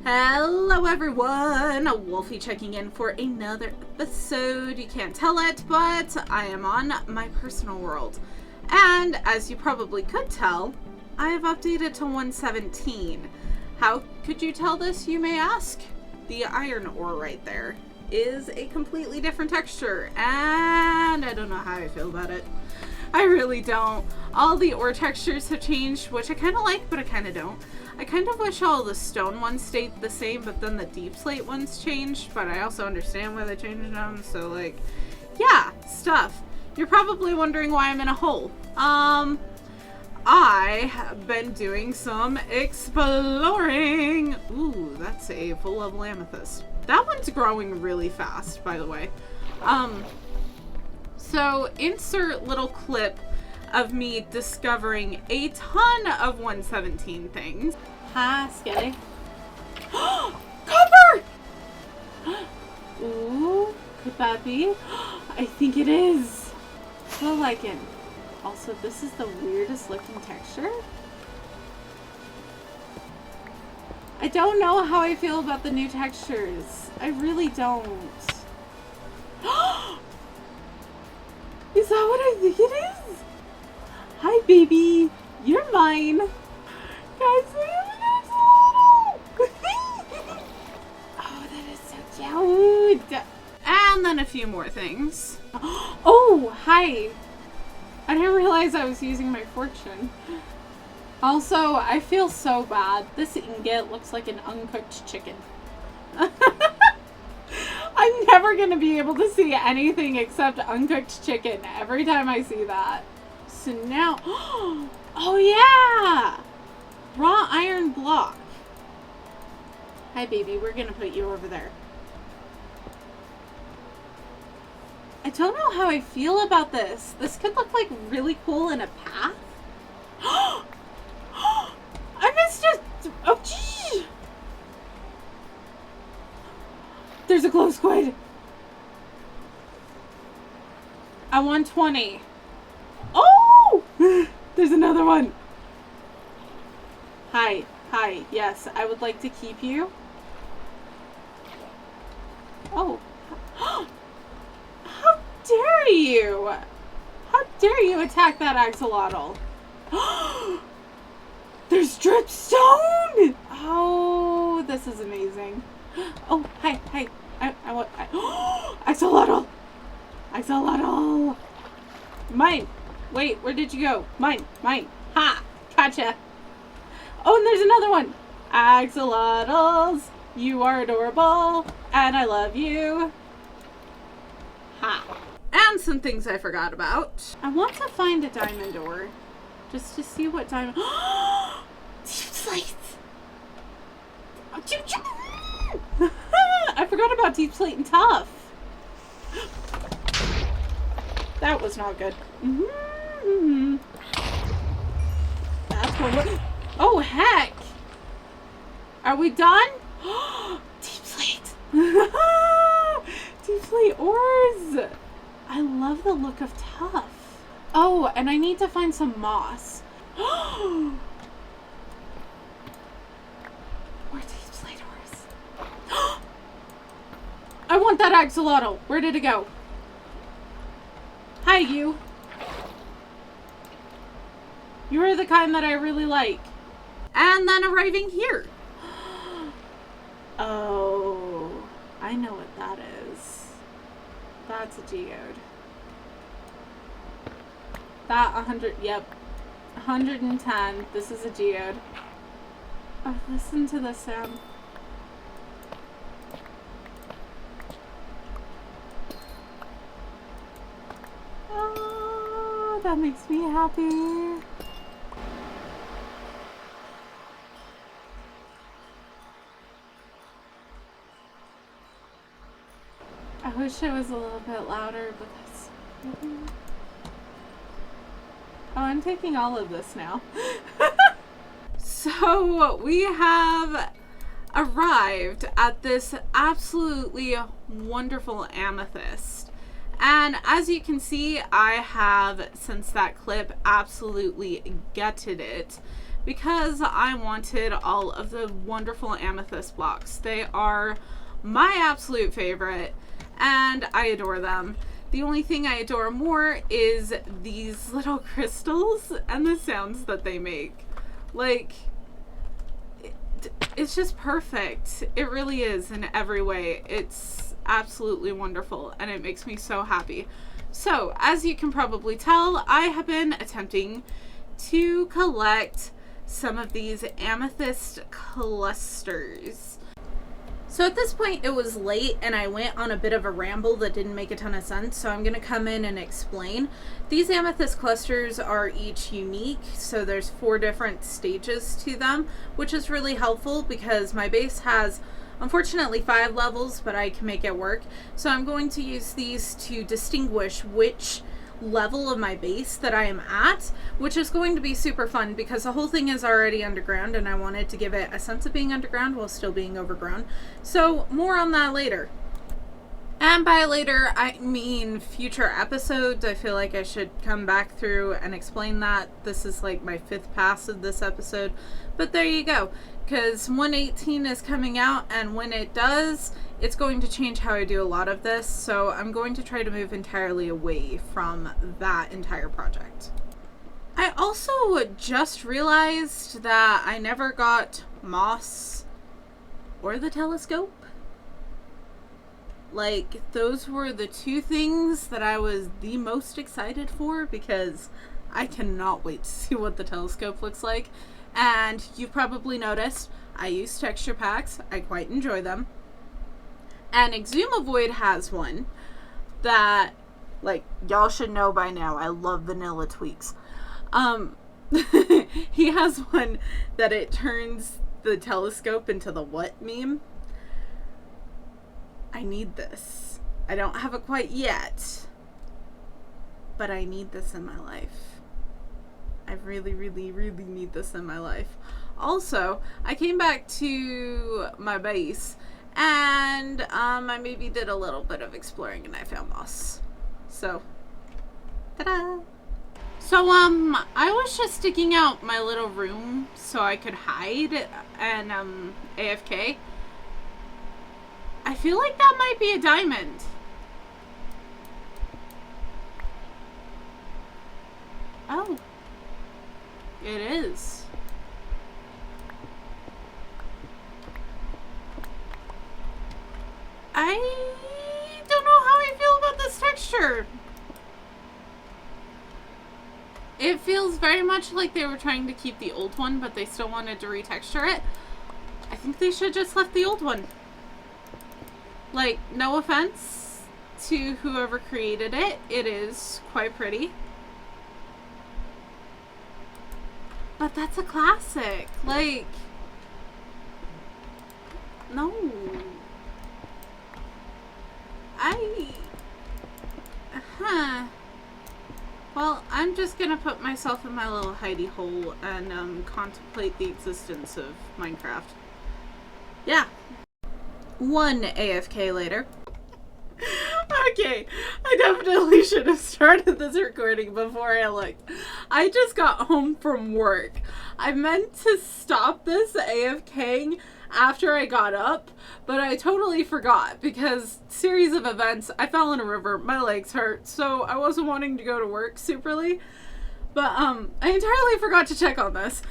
Hello everyone, Wolfie checking in for another episode. You can't tell it, but I am on my personal world. And as you probably could tell, I have updated to 117. How could you tell this, you may ask? The iron ore right there is a completely different texture, and I don't know how I feel about it. I really don't. All the ore textures have changed, which I kind of like, but I kind of don't. I kind of wish all the stone ones stayed the same, but then the deep slate ones changed, but I also understand why they changed them, so like, yeah, stuff. You're probably wondering why I'm in a hole. I have been doing some exploring. Ooh, that's a full level amethyst. That one's growing really fast, by the way. So insert little clip of me discovering a ton of 117 things. Hi, Skelly. Copper! Ooh, could that be? I think it is. So like it. Also, this is the weirdest looking texture. I don't know how I feel about the new textures. I really don't. Is that what I think it is? Hi, baby. You're mine. Guys, we have an axolotl. Oh, that is so cute. And then a few more things. Oh, hi. I didn't realize I was using my fortune. Also, I feel so bad. This ingot looks like an uncooked chicken. I'm never going to be able to see anything except uncooked chicken every time I see that. So now, oh yeah! Raw iron block. Hi baby, we're going to put you over there. I don't know how I feel about this. This could look like really cool in a path. I missed it! Oh, gee! There's a glow squid. I 120. Oh! There's another one. Hi. Hi. Yes, I would like to keep you. Oh. How dare you? How dare you attack that axolotl? There's dripstone! Oh, this is amazing. Oh, hi. I want... Axolotl! Axolotl! Mine! Wait, where did you go? Mine! Ha! Gotcha! Oh, and there's another one! Axolotls! You are adorable! And I love you! Ha! And some things I forgot about. I want to find a diamond ore. Just to see what diamond... Deep slate! I forgot about deep slate and tough. That was not good. That's one. Oh heck! Are we done? Deep slate. Deep slate ores. I love the look of tough. Oh, and I need to find some moss. Where deep slate ores? I want that axolotl. Where did it go? Hi, you. You're the kind that I really like. And then arriving here. Oh, I know what that is. That's a geode. That 100, yep. 110. This is a geode. Oh, listen to the sound. Oh, that makes me happy. I wish it was a little bit louder, but that's... Oh, I'm taking all of this now. So we have arrived at this absolutely wonderful amethyst. And as you can see, I have, since that clip, absolutely gutted it because I wanted all of the wonderful amethyst blocks. They are my absolute favorite, and I adore them. The only thing I adore more is these little crystals and the sounds that they make. Like, it's just perfect. It really is in every way. It's absolutely wonderful, and it makes me so happy. So, as you can probably tell, I have been attempting to collect some of these amethyst clusters. So at this point it was late and I went on a bit of a ramble that didn't make a ton of sense, so I'm going to come in and explain. These amethyst clusters are each unique, so there's 4 different stages to them, which is really helpful because my base has unfortunately 5 levels, but I can make it work. So I'm going to use these to distinguish which level of my base that I am at, which is going to be super fun because the whole thing is already underground and I wanted to give it a sense of being underground while still being overgrown. So more on that later. And by later, I mean future episodes. I feel like I should come back through and explain that. This is like my 5th pass of this episode. But there you go. Because 118 is coming out, and when it does, it's going to change how I do a lot of this. So I'm going to try to move entirely away from that entire project. I also just realized that I never got moss or the telescope. Like, those were the 2 things that I was the most excited for because I cannot wait to see what the telescope looks like. And you've probably noticed I use texture packs. I quite enjoy them. And Xisuma Void has one that, like, y'all should know by now. I love vanilla tweaks. He has one that it turns the telescope into the what meme. I need this. I don't have it quite yet, but I need this in my life. I really, really, really need this in my life. Also, I came back to my base and I maybe did a little bit of exploring and I found moss. So, ta-da! So, I was just sticking out my little room so I could hide and AFK. I feel like that might be a diamond. Oh. It is. I don't know how I feel about this texture. It feels very much like they were trying to keep the old one, but they still wanted to retexture it. I think they should just left the old one. Like, no offense to whoever created it. It is quite pretty. But that's a classic. Like, no. Well, I'm just gonna put myself in my little hidey hole and contemplate the existence of Minecraft. Yeah. 1 AFK later. Okay, I definitely should have started this recording before I looked. I just got home from work. I meant to stop this AFKing after I got up, but I totally forgot because series of events, I fell in a river, my legs hurt, so I wasn't wanting to go to work superly. But I entirely forgot to check on this.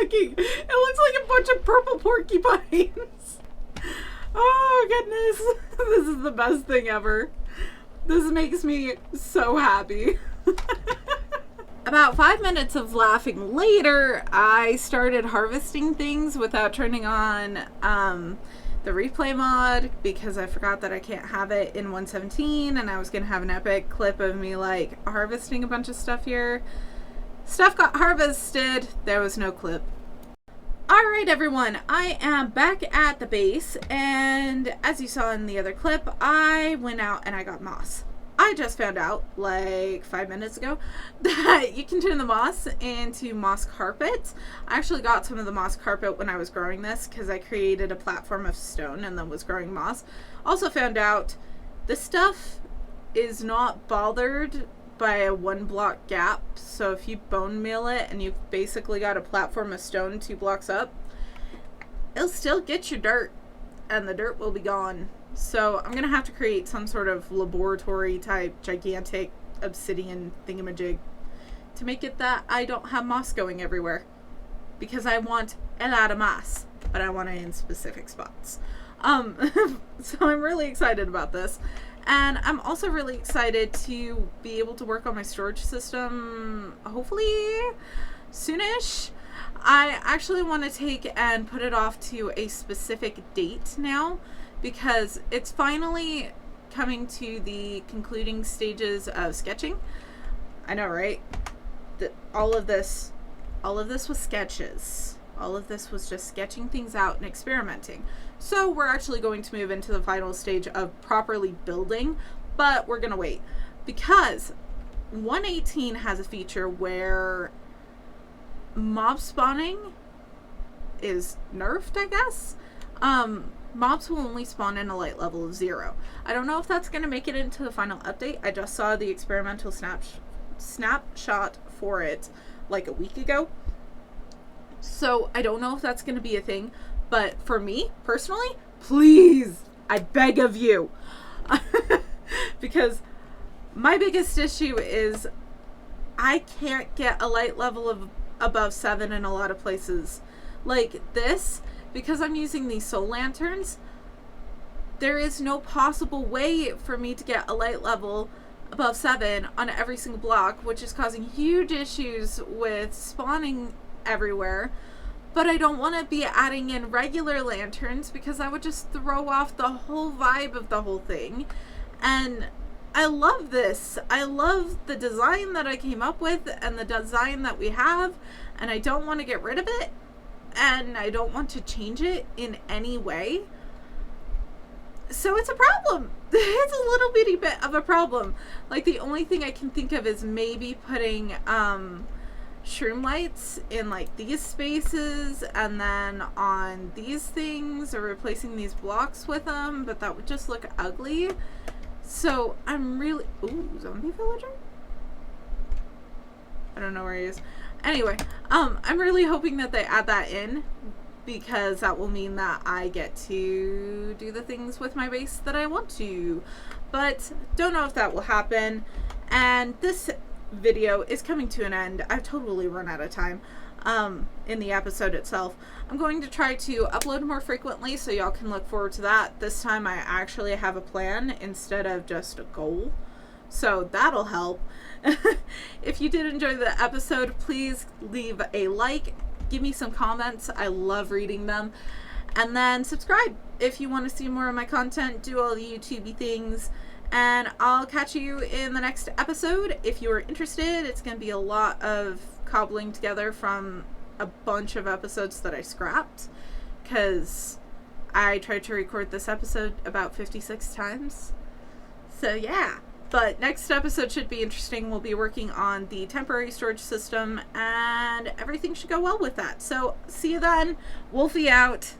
Looking. It looks like a bunch of purple porcupines. Oh goodness. This is the best thing ever. This makes me so happy. About 5 minutes of laughing later, I started harvesting things without turning on the replay mod because I forgot that I can't have it in 117 and I was gonna have an epic clip of me like harvesting a bunch of stuff here. Stuff got harvested. There was no clip. Alright everyone, I am back at the base, and as you saw in the other clip, I went out and I got moss. I just found out, like 5 minutes ago, that you can turn the moss into moss carpet. I actually got some of the moss carpet when I was growing this because I created a platform of stone and then was growing moss. Also found out this stuff is not bothered by a 1 block gap. So if you bone meal it and you've basically got a platform of stone 2 blocks up, it'll still get your dirt and the dirt will be gone. So I'm going to have to create some sort of laboratory type gigantic obsidian thingamajig to make it that I don't have moss going everywhere. Because I want a lot of moss, but I want it in specific spots. So I'm really excited about this. And I'm also really excited to be able to work on my storage system, hopefully soonish. I actually want to take and put it off to a specific date now, because it's finally coming to the concluding stages of sketching. I know, right? All of this was sketches. All of this was just sketching things out and experimenting. So we're actually going to move into the final stage of properly building, but we're gonna wait because 1.18 has a feature where mob spawning is nerfed, I guess. Mobs will only spawn in a light level of 0. I don't know if that's going to make it into the final update. I just saw the experimental snapshot for it like a week ago. So I don't know if that's going to be a thing. But for me, personally, please, I beg of you. Because my biggest issue is I can't get a light level of above 7 in a lot of places. Like this. Because I'm using these soul lanterns, there is no possible way for me to get a light level above 7 on every single block, which is causing huge issues with spawning everywhere. But I don't want to be adding in regular lanterns because I would just throw off the whole vibe of the whole thing. And I love this. I love the design that I came up with and the design that we have, and I don't want to get rid of it. And I don't want to change it in any way. So it's a problem. It's a little bitty bit of a problem. Like the only thing I can think of is maybe putting shroom lights in like these spaces and then on these things, or replacing these blocks with them, but that would just look ugly. So I'm really... Ooh, zombie villager? I don't know where he is. Anyway, I'm really hoping that they add that in, because that will mean that I get to do the things with my base that I want to. But don't know if that will happen. And this video is coming to an end. I've totally run out of time in the episode itself. I'm going to try to upload more frequently, so y'all can look forward to that. This time I actually have a plan instead of just a goal. So that'll help. If you did enjoy the episode, please leave a like, give me some comments. I love reading them. And then subscribe if you want to see more of my content, do all the YouTubey things. And I'll catch you in the next episode. If you are interested, it's going to be a lot of cobbling together from a bunch of episodes that I scrapped, because I tried to record this episode about 56 times. So yeah. But next episode should be interesting. We'll be working on the temporary storage system, and everything should go well with that. So see you then. Wolfie out.